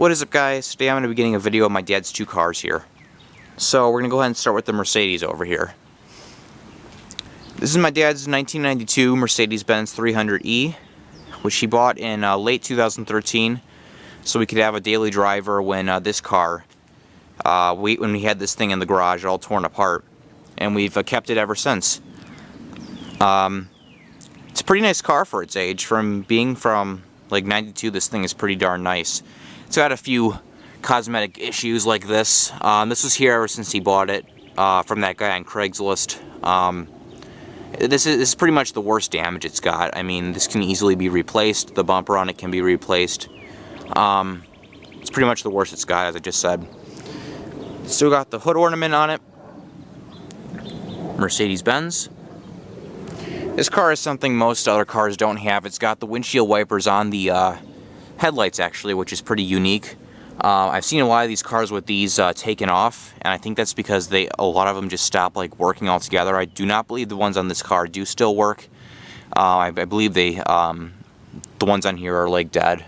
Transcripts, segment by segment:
What is up, guys? Today I'm going to be getting a video of my dad's two cars here. So we're going to go ahead and start with the Mercedes over here. This is my dad's 1992 Mercedes-Benz 300E, which he bought in late 2013, so we could have a daily driver when this car, when we had this thing in the garage all torn apart, and we've kept it ever since. It's a pretty nice car for its age. From being from like 92, this thing is pretty darn nice. It's got a few cosmetic issues like this. This was here ever since he bought it from that guy on Craigslist. This is pretty much the worst damage it's got. I mean, this can easily be replaced. The bumper on it can be replaced. It's pretty much the worst it's got, as I just said. Still got the hood ornament on it. Mercedes-Benz. This car is something most other cars don't have. It's got the windshield wipers on the headlights, actually, which is pretty unique. I've seen a lot of these cars with these taken off, and I think that's because a lot of them just stop like working altogether. I do not believe the ones on this car do still work. I believe the ones on here are like dead.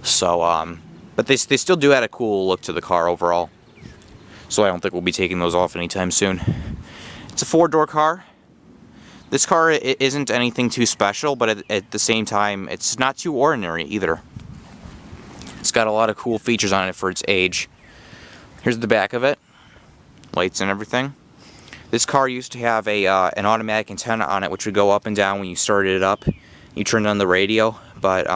So, but they still do add a cool look to the car overall. So I don't think we'll be taking those off anytime soon. It's a four-door car. This car isn't anything too special, but at the same time, it's not too ordinary either. It's got a lot of cool features on it for its age. Here's the back of it. Lights and everything. This car used to have an automatic antenna on it, which would go up and down when you started it up. You turned on the radio, but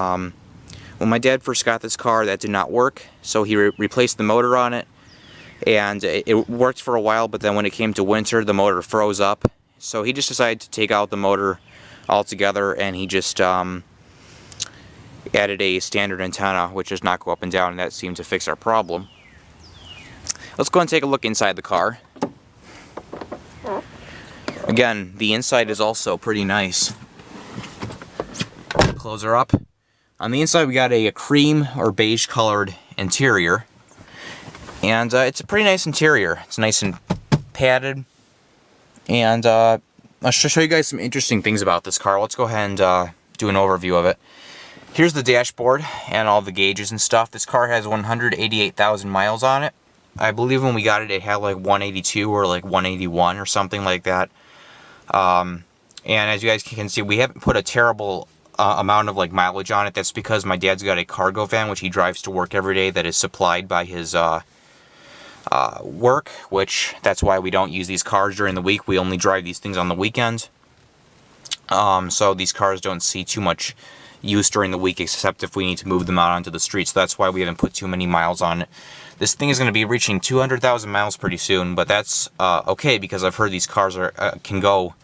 when my dad first got this car, that did not work, so he replaced the motor on it, and it worked for a while, but then when it came to winter, the motor froze up. So he just decided to take out the motor altogether, and he just added a standard antenna, which does not go up and down, and that seemed to fix our problem. Let's go and take a look inside the car. Again, the inside is also pretty nice. Close her up. On the inside we got a cream or beige colored interior, and it's a pretty nice interior. It's nice and padded, and I'll show you guys some interesting things about this car. Let's go ahead and do an overview of it. Here's the dashboard and all the gauges and stuff. This car has 188,000 miles on it. I believe when we got it, it had like 182 or like 181 or something like that. And as you guys can see, we haven't put a terrible amount of like mileage on it. That's because my dad's got a cargo van, which he drives to work every day, that is supplied by his work, which that's why we don't use these cars during the week. We only drive these things on the weekend. So these cars don't see too much use during the week, except if we need to move them out onto the streets. So that's why we haven't put too many miles on it. This thing is going to be reaching 200,000 miles pretty soon, but that's okay, because I've heard these cars can go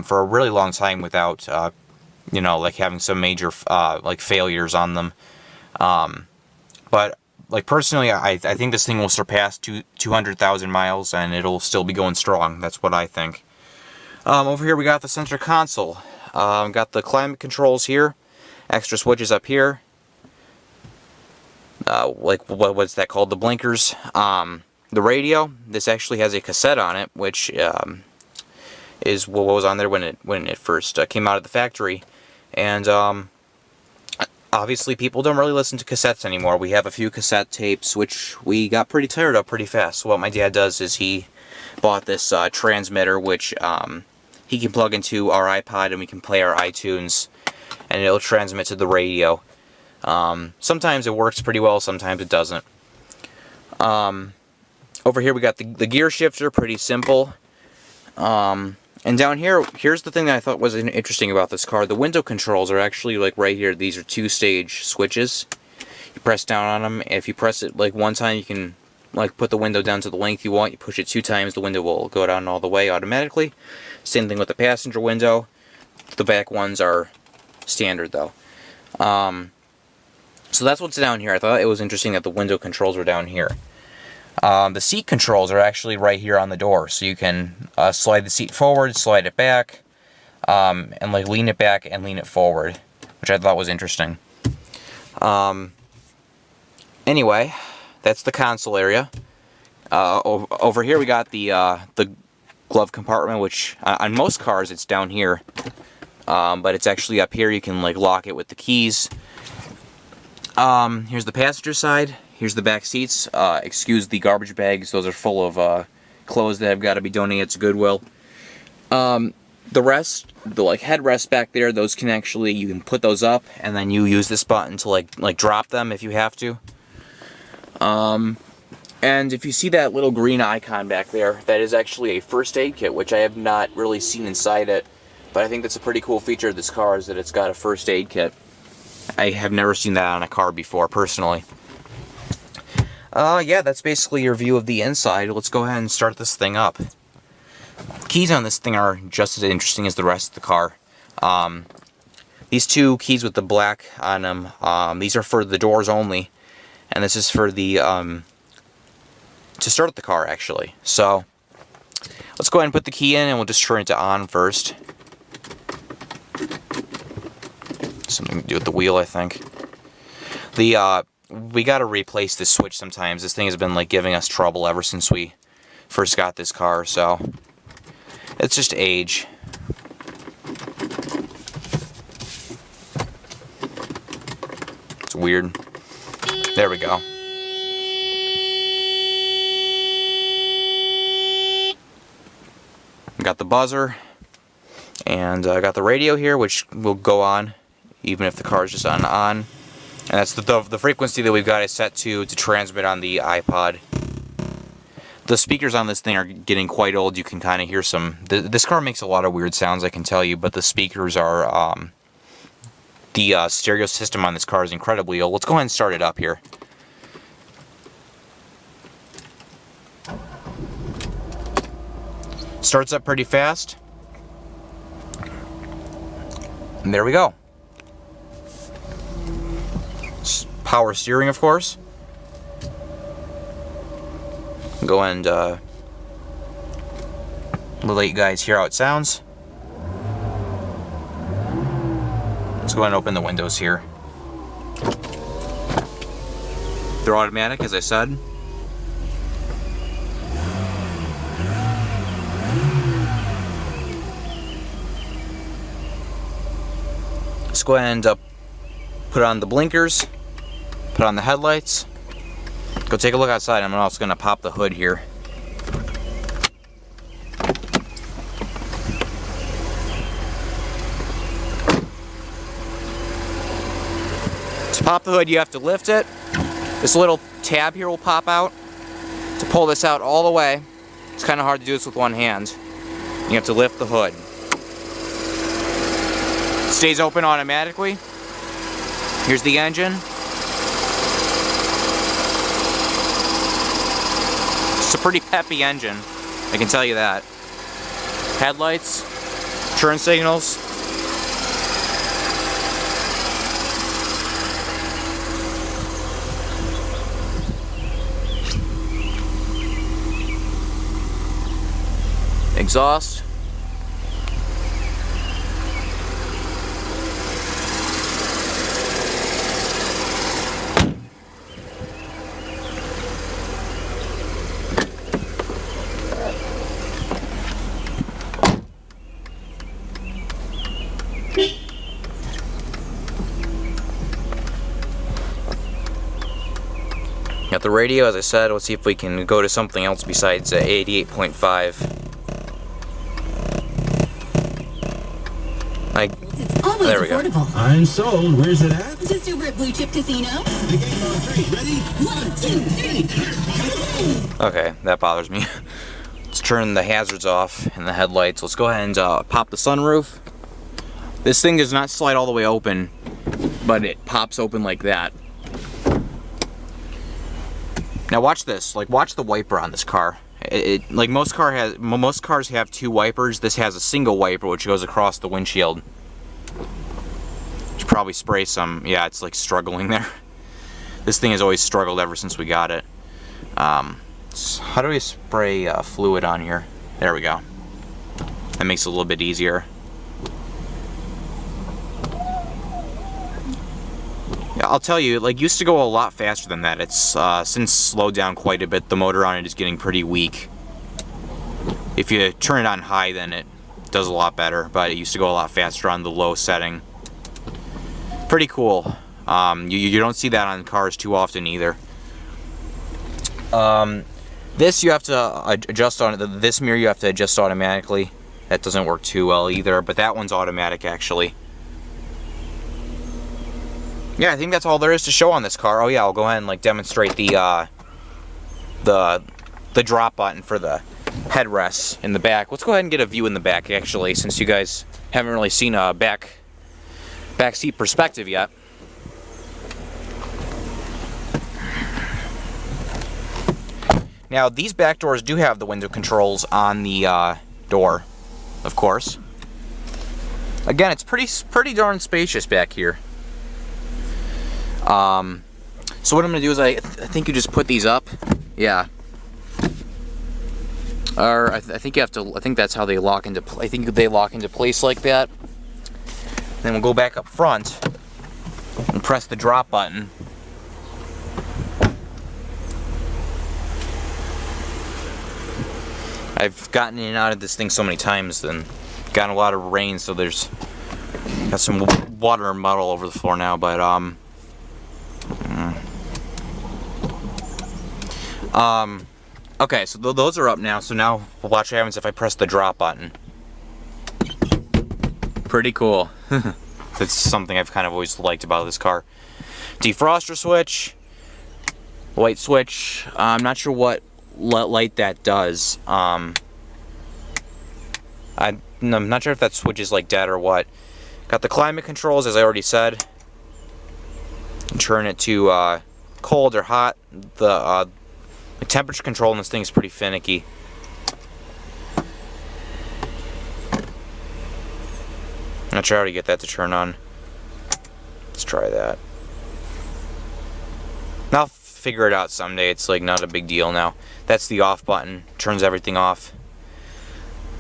for a really long time without you know, like having some major like failures on them. But like personally, I think this thing will surpass 200,000 miles, and it'll still be going strong. That's what I think. Over here we got the center console. Got the climate controls here, extra switches up here. Like what's that called? The blinkers. The radio. This actually has a cassette on it, which is what was on there when it first came out of the factory. And obviously people don't really listen to cassettes anymore. We have a few cassette tapes, which we got pretty tired of pretty fast. So what my dad does is he bought this transmitter, which he can plug into our iPod, and we can play our iTunes, and it'll transmit to the radio. Sometimes it works pretty well, sometimes it doesn't. Over here we got the gear shifter, pretty simple. And down here, here's the thing that I thought was interesting about this car. The window controls are actually like right here. These are two-stage switches. You press down on them. If you press it like one time, you can like put the window down to the length you want. You push it two times, the window will go down all the way automatically. Same thing with the passenger window. The back ones are standard though. So that's what's down here. I thought it was interesting that the window controls are down here. The seat controls are actually right here on the door, so you can slide the seat forward, slide it back, and like lean it back and lean it forward, which I thought was interesting. Anyway, that's the console area. Over here we got the glove compartment, which on most cars it's down here, but it's actually up here. You can like lock it with the keys. Here's the passenger side. Here's the back seats. Excuse the garbage bags. Those are full of clothes that have got to be donated to Goodwill. The rest, the headrests back there, those can actually, you can put those up, and then you use this button to like drop them if you have to. And if you see that little green icon back there, that is actually a first aid kit, which I have not really seen inside it. But I think that's a pretty cool feature of this car, is that it's got a first aid kit. I have never seen that on a car before, personally. Yeah, that's basically your view of the inside. Let's go ahead and start this thing up. Keys on this thing are just as interesting as the rest of the car. These two keys with the black on them, these are for the doors only. And this is for the, to start the car, actually. So, let's go ahead and put the key in, and we'll just turn it to on first. Something to do with the wheel, I think. We gotta replace this switch sometimes. This thing has been giving us trouble ever since we first got this car, so it's just age. It's weird. There we go. Got the buzzer, and I got the radio here, which will go on even if the car is just on. And that's the frequency that we've got it set to transmit on the iPod. The speakers on this thing are getting quite old. You can kind of hear some. This car makes a lot of weird sounds, I can tell you, but the speakers are. The stereo system on this car is incredibly old. Let's go ahead and start it up here. Starts up pretty fast. And there we go. Power steering, of course. Go and let you guys hear how it sounds. Let's go ahead and open the windows here. They're automatic, as I said. Let's go ahead and put on the blinkers, put on the headlights. Go take a look outside. I'm also going to pop the hood here. To pop the hood, you have to lift it. This little tab here will pop out. To pull this out all the way, it's kind of hard to do this with one hand. You have to lift the hood. It stays open automatically. Here's the engine. It's a pretty peppy engine, I can tell you that. Headlights, turn signals. Exhaust. Got the radio, as I said. Let's see if we can go to something else besides 88.5. There we go. I'm sold. Where's it at? Just over at Blue Chip Casino. The game's on 3. Ready? 1, 2, 3. Okay, that bothers me. Let's turn the hazards off and the headlights. Let's go ahead and pop the sunroof. This thing does not slide all the way open, but it pops open like that. Now watch this. Watch the wiper on this car. Like most cars have two wipers. This has a single wiper which goes across the windshield. Should probably spray some. Yeah, it's struggling there. This thing has always struggled ever since we got it. How do we spray fluid on here? There we go. That makes it a little bit easier. Yeah, I'll tell you, used to go a lot faster than that. It's since slowed down quite a bit. The motor on it is getting pretty weak. If you turn it on high, then it does a lot better, but it used to go a lot faster on the low setting. Pretty cool. You don't see that on cars too often either. This you have to adjust on, this mirror you have to adjust automatically. That doesn't work too well either, but that one's automatic actually. Yeah, I think that's all there is to show on this car. Oh yeah, I'll go ahead and like demonstrate the drop button for the headrests in the back. Let's go ahead and get a view in the back actually, since you guys haven't really seen a back seat perspective yet. Now these back doors do have the window controls on the door, of course. Again, it's pretty darn spacious back here. So what I'm gonna do is I think you just put these up, yeah. Or I think you have to. I think that's how they lock into. I think they lock into place like that. Then we'll go back up front and press the drop button. I've gotten in and out of this thing so many times and gotten a lot of rain, so there's got some water and mud all over the floor now. But okay, so those are up now. So now we'll watch what happens if I press the drop button. Pretty cool. That's something I've kind of always liked about this car. Defroster switch, light switch. I'm not sure what light that does. I'm not sure if that switch is like dead or what. Got the climate controls, as I already said. Turn it to cold or hot. The temperature control on this thing is pretty finicky. Not sure how to get that to turn on. Let's try that. I'll figure it out someday. It's like not a big deal now. That's the off button. Turns everything off.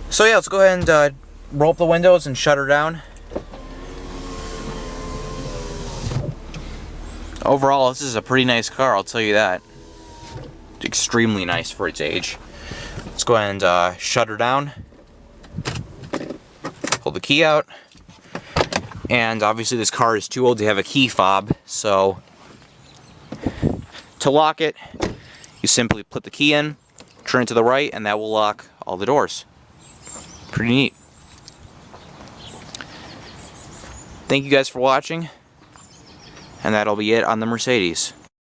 So yeah, let's go ahead and roll up the windows and shut her down. Overall, this is a pretty nice car, I'll tell you that. It's extremely nice for its age. Let's go ahead and shut her down. Pull the key out. And obviously this car is too old to have a key fob, so to lock it, you simply put the key in, turn it to the right, and that will lock all the doors. Pretty neat. Thank you guys for watching, and that'll be it on the Mercedes.